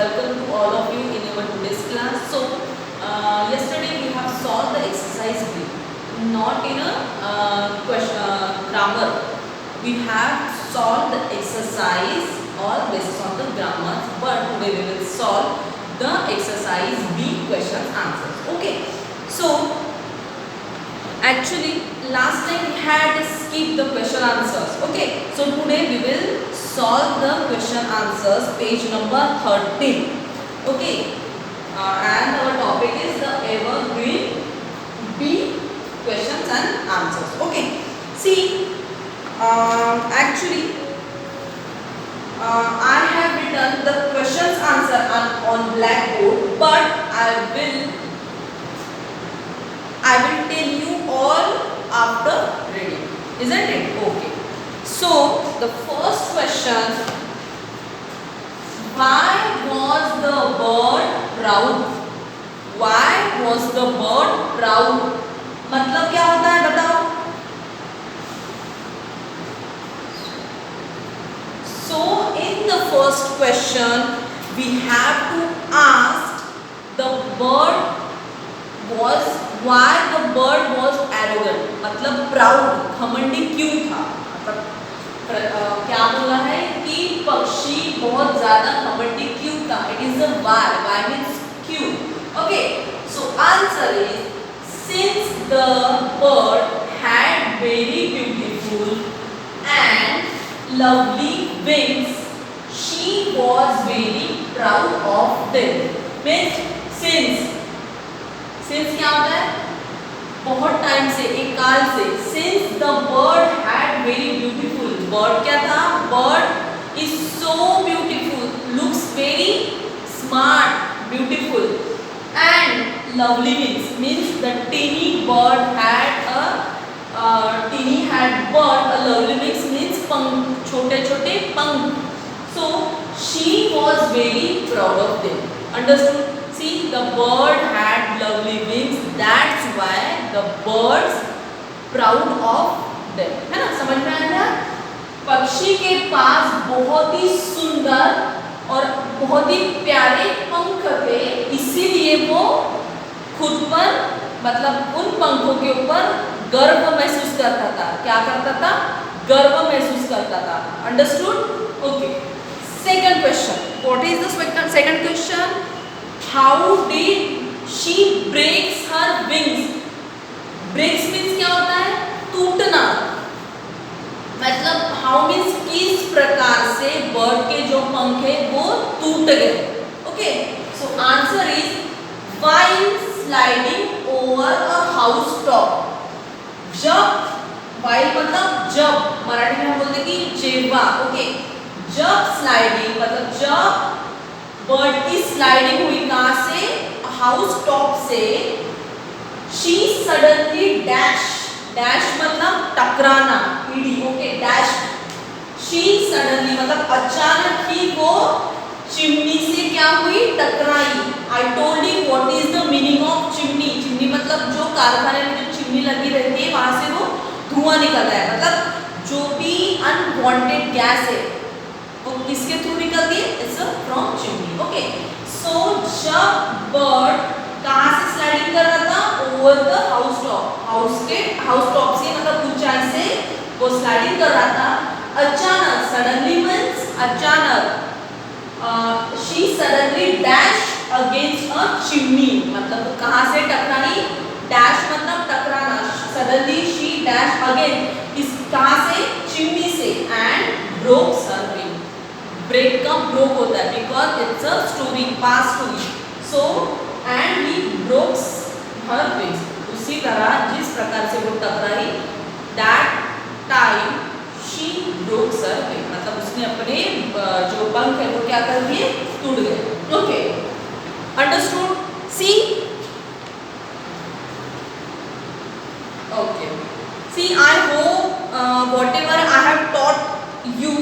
welcome to all of you in our today's class. So, yesterday we have solved the exercise B, not in a grammar. We have solved the exercise all based on the grammar, but today we will solve the exercise B questions answers. Okay. So, actually last time we had skipped the question answers. Okay. So today we will solve the question answers, page number 13. Okay. And our topic is the evergreen B questions and answers. Okay. See, actually I have written the questions answer on blackboard, but I will tell you all after reading, isn't it? Okay. So the first question: why was the bird proud? Why was the bird proud? मतलब क्या होता है बताओ? So in the first question we have to ask the bird was why the bird was arrogant, मतलब proud, घमंडी क्यों था? मतलब क्या बोला है कि पक्षी बहुत ज्यादा घमंडी क्यों था? It is a why means क्यों. Okay, so answer is since the bird had very beautiful and lovely wings, she was very proud of them. means since क्या होता है? बहुत टाइम से, एक काल से. Since the bird had very beautiful, bird क्या था? Bird is so beautiful, looks very smart, beautiful, and lovely wings. means the teeny bird had a lovely wings means पंख, छोटे छोटे पंख. So she was very proud of them. Understood? See, the bird had lovely wings. That's why the birds proud of them. है ना? समझ में आया? पक्षी के पास बहुत ही सुंदर और बहुत ही प्यारे पंख थे, इसीलिए वो खुद पर मतलब उन पंखों के ऊपर गर्व महसूस करता था. क्या करता था? गर्व महसूस करता था. Understood? Okay. Second question. What is the second question? How did she breaks her wings? Breaks means क्या होता है? टूटना. मतलब how means किस प्रकार से बर्ड के जो पंख है वो टूट गए. Okay, so answer is while sliding over a house top. जब, while मतलब जब, मराठी में हम बोलते हैं कि जेव्हा. ओके, जब स्लाइडिंग मतलब जब बर्ड की स्लाइडिंग हुई कहां से? हाउस टॉप से. शी सडनली डैश, डैश मतलब टकराना, E D. Okay, dash. She suddenly मतलब अचानक ही वो चिमनी से क्या हुई? टकराई. I told you what is the meaning of chimney. Chimney मतलब जो कारखाने में जो चिमनी लगी रहती है वहां से वो धुआं निकलता है. मतलब जो भी अनवांटेड गैस है वो किसके थ्रू निकलती है? It's from chimney. ओके, सो जब बर्ड कहां से स्लाइडिंग कर रहा था? Over the house top. House top से मतलब ऊंचाई से वो स्लाइडिंग कर रहा था. अचानक, सडनली मींस अचानक. She suddenly dash against a chimney. मतलब कहां से टकराई? डैश मतलब टकराना. Suddenly she dash against कहां से? चिमनी से. And broke her wing. Break का ब्रोक होता है because it's a story, past story. So and he brokes her wings. उसी तरह जिस प्रकार से वो टकराई, that time she brokes her wing. मतलब उसने अपने जो पंख है वो क्या कर दिए? टूट गए. Okay, understood? See, okay. See, I hope whatever I have taught you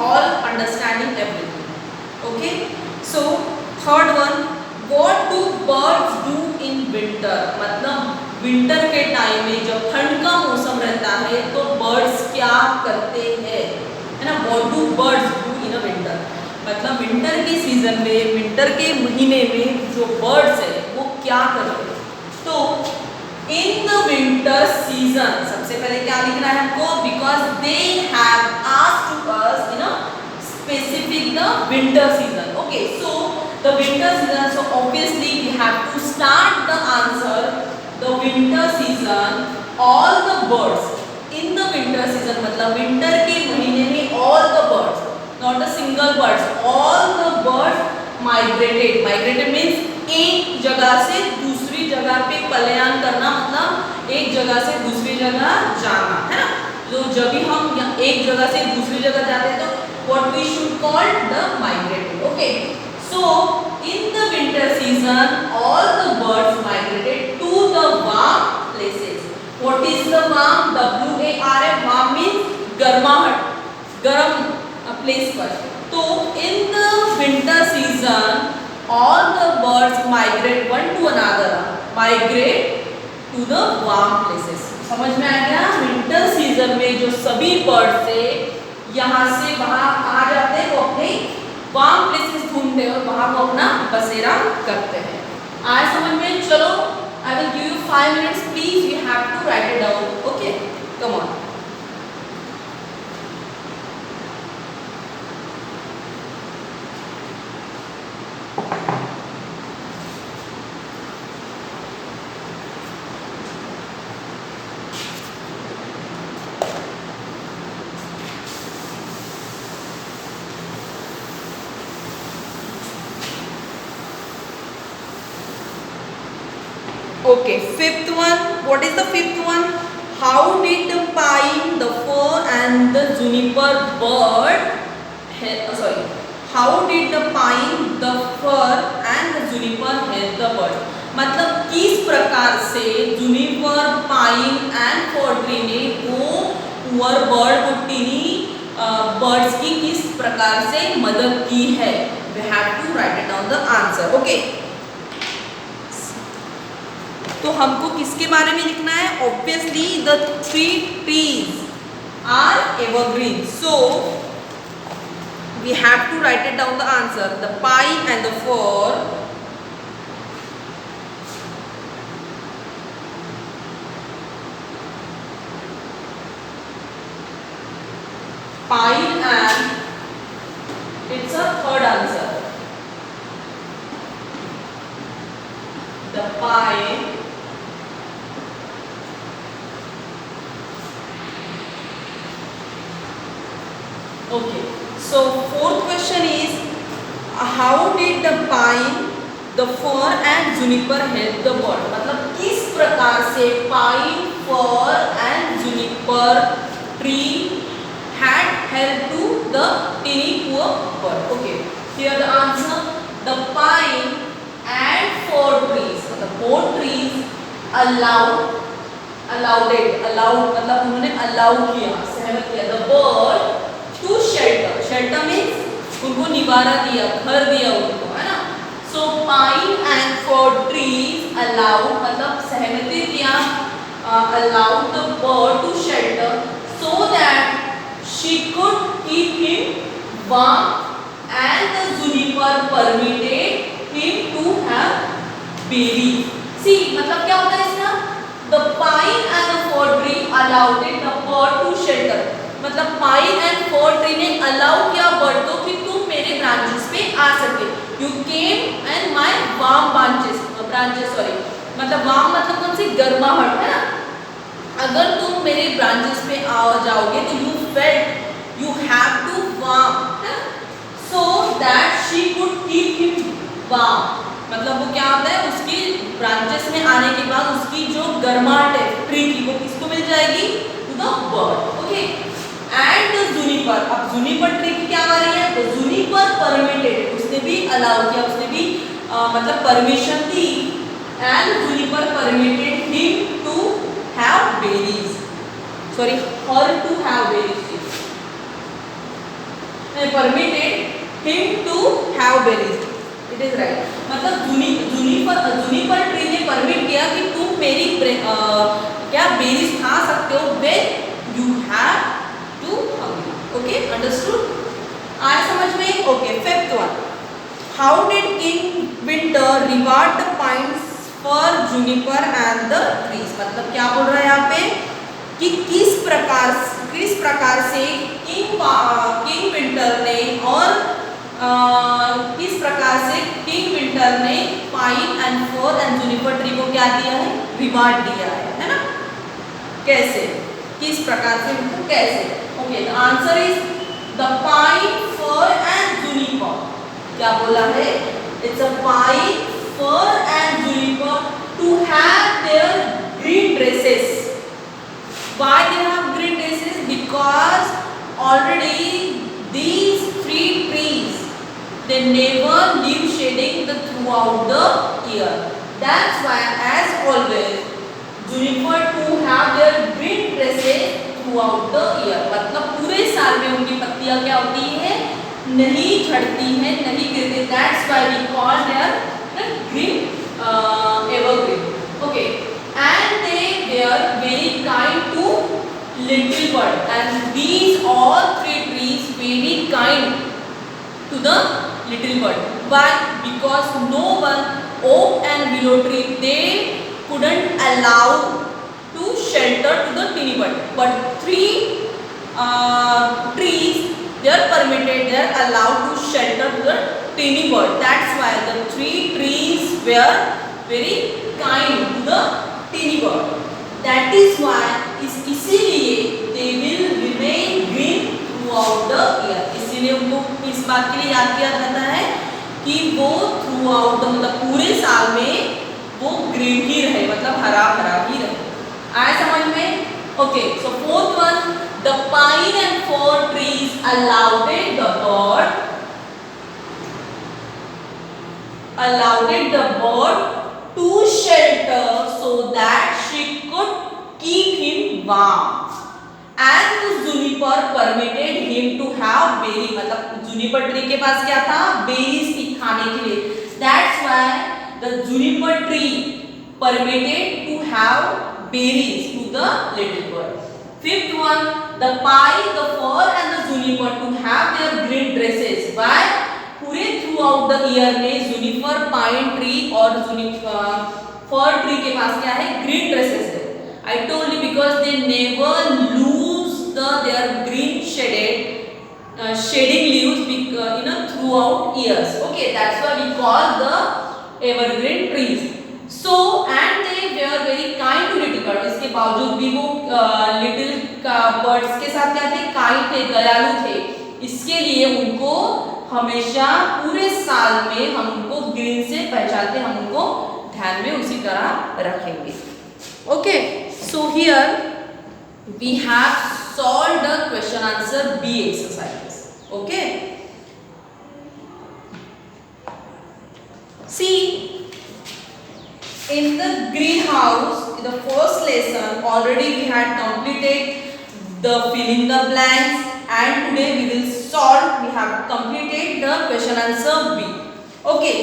all understanding everything. Okay, so third one, what do birds do in winter? मतलब विंटर के टाइम में जब ठंड का मौसम रहता है तो बर्ड्स क्या करते हैं, है ना? What do birds do in a winter? मतलब विंटर के सीजन सीजन में, विंटर के महीने में जो बर्ड्स है वो क्या करते हैं? तो इन द विंटर सीजन सबसे पहले क्या लिखना है हमको? Because they have asked to us in a specific the winter season. Okay, so the winter season, so obviously we have to start the answer the winter season. All the birds in the winter season मतलब winter के महीने में all the birds, not a single birds, all the birds migrated. Migrated means एक जगह से दूसरी जगह पे पलायन करना, मतलब एक जगह से दूसरी जगह जाना, है ना. तो जब भी हम एक जगह से दूसरी जगह जाते हैं तो what we should call the migrated. Okay, so in the winter season all the birds migrated to the warm places. What is the warm? WARM. Warm means गर्माहट, गर्म प्लेस पर. तो in the winter season all the birds migrate one to another, migrate to the warm places. समझ में आ गया? Winter season में जो सभी बर्ड्स है यहाँ से वहाँ आ जाते हैं, वो अपने वार्म प्लेसेस ढूंढते हैं और वहाँ वो अपना बसेरा करते हैं. आए समझ में? चलो, I will give you 5 minutes. Please, you have to write it down. Okay, come on. Okay, fifth one. What is the fifth one? How did the pine, the fir and the juniper bird how did the pine, the fir and the juniper help the bird? मतलब किस प्रकार से Juniper, pine and for tree ने वो poor bird, वो tiny birds की किस प्रकार से मदद की है? We have to write it down the answer. Okay. तो हमको किसके बारे में लिखना है? Obviously the 3 trees are evergreen. So we have to write it down the answer. The pine and the fir, pine and it's a third answer. The pine Okay, so fourth question is how did the pine, the fir and juniper help the bird? मतलब किस प्रकार से pine, fir and juniper tree had helped to the teeny poor bird? Okay, here the answer. The pine and fir trees, मतलब both trees allowed मतलब उन्होंने allow किया, सहमत किया the bird to shelter. Shelter means उनको निवारा दिया, घर दिया उनको, है ना. So pine and fir trees allow मतलब सहमति दिया, allow the bird to shelter so that she could keep him warm and the juniper permitted him to have berries. See मतलब क्या होता है इसका? The pine and the fir tree allowed the bird to shelter. मतलब pine and for tree ने allow किया bird को कि तुम मेरे ब्रांचेस पे आ सके. You came and my warm branches, मतलब वार्म मतलब कौन सी? गर्माहट, है ना. अगर तुम मेरे ब्रांचेस पे आ जाओगे तो you felt you have to warm, so that she could keep him warm. मतलब वो क्या होता है? उसकी ब्रांचेस में आने के बाद उसकी जो गर्माहट है ट्री की, वो किसको मिल जाएगी? To the bird. Okay, and the juniper. अब जूनिपर ट्री की क्या बारी है? तो जूनिपर परमिटेड, उसने भी अलाउ किया, उसने भी मतलब परमिशन दी. And juniper permitted him to have berries, sorry her to have berries, permitted him to have berries. It is right. मतलब जूनिपर ट्री ने परमिट किया कि तुम मेरी क्या बेरीज खा सकते हो when you have to hungry. Okay, understood? आया समझ में? Okay, fifth one. How did King Winter reward the pines for juniper and the trees? मतलब क्या बोल रहा है यहाँ पे कि किस प्रकार से किंग विंटर ने और किस प्रकार से किंग विंटर ने pine and fir and juniper tree को क्या दिया है, रिवार्ड दिया है ना? कैसे, किस प्रकार से, मतलब कैसे? Okay, the answer is the pine fir and juniper. क्या बोला है? It's a pine fir and juniper to have their green dresses. Why they have green dresses? Because already these three trees, they never leave shading throughout the year. That's why, as always, juniper to have their green dresses throughout the year. मतलब पूरे साल में उनकी पत्तियां क्या होती है, नहीं झड़ती हैं, नहीं गिरती. That's why we call their green evergreen. Okay. And they were very kind to little bird, and these all three trees very kind to the little bird. Why? Because no one, oak and willow tree, they couldn't allow to shelter to the teeny bird, but three trees, they are permitted, they are allowed to shelter to the teeny bird. That's why the three trees were very kind to the teeny bird. That is why इसीलिए they will remain green throughout the year. इसीलिए उनको इस बात के लिए याद किया जाता है कि वो throughout the, मतलब पूरे साल में वो ग्रीन ही रहे, मतलब हरा भरा ही रहे. आया समझ में? Okay, so fourth one, the pine and fir trees allowed the bird to shelter so that she could keep him warm, and the juniper permitted him to have berry. मतलब juniper tree के पास क्या था, berries थी खाने के लिए. That's why the juniper tree permitted to have berries to the little bird. Fifth one, the pine, the fir and the juniper to have their green dresses. Why? पूरे through out the year में Juniper, pine tree और फर tree के पास क्या है, green dresses है. I told you because they never lose their green shedding leaves in throughout years. Okay, that's why we call the evergreen trees. So and they were very kind to little bird. इसके बावजूद भी वो little birds के साथ क्या थे, kind थे, दयालु थे. इसके लिए उनको हमेशा पूरे साल में हम उनको ग्रीन से पहचानते, हम उनको ध्यान में उसी तरह रखेंगे. Okay, so here we have solve the question answer B exercise. Okay, see in the greenhouse, in the first lesson already we had completed the filling the blanks, and today we will solve, we have completed the question answer B. Okay,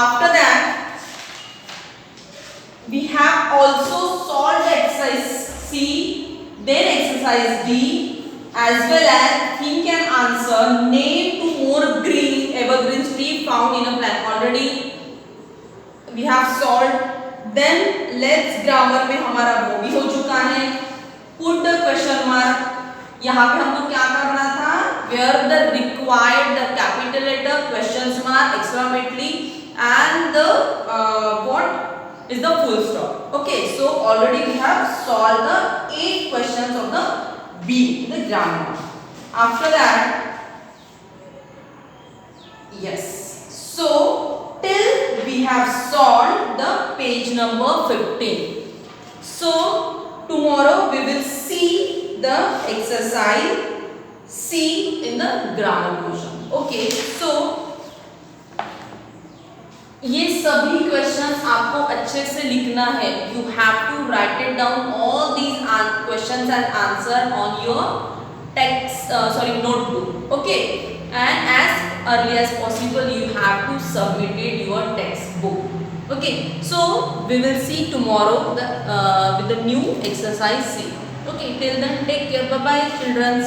after that we have also solved the exercise C, then exercise D, as well as think and answer, name two more green evergreen tree found in a plant. Already we have solved. Then let's grammar में हमारा वो भी हो चुका है. Put the question mark. यहाँ पे हमको क्या करना था, where the required the capital letter, questions mark, exclamatory, and the what is the full stop. Okay, so already we have solved the 8 questions of the B, the grammar. After that, yes, so till we have solved the page number 15. So tomorrow we will see the exercise C in the grammar portion. Okay, so ये सभी questions आपको अच्छे से लिखना है. You have to write it down all these questions and answer on your text notebook. Okay, and as early as possible you have to submit it your textbook. Okay, so we will see tomorrow with the new exercise C. Okay, till then take care. Bye bye children.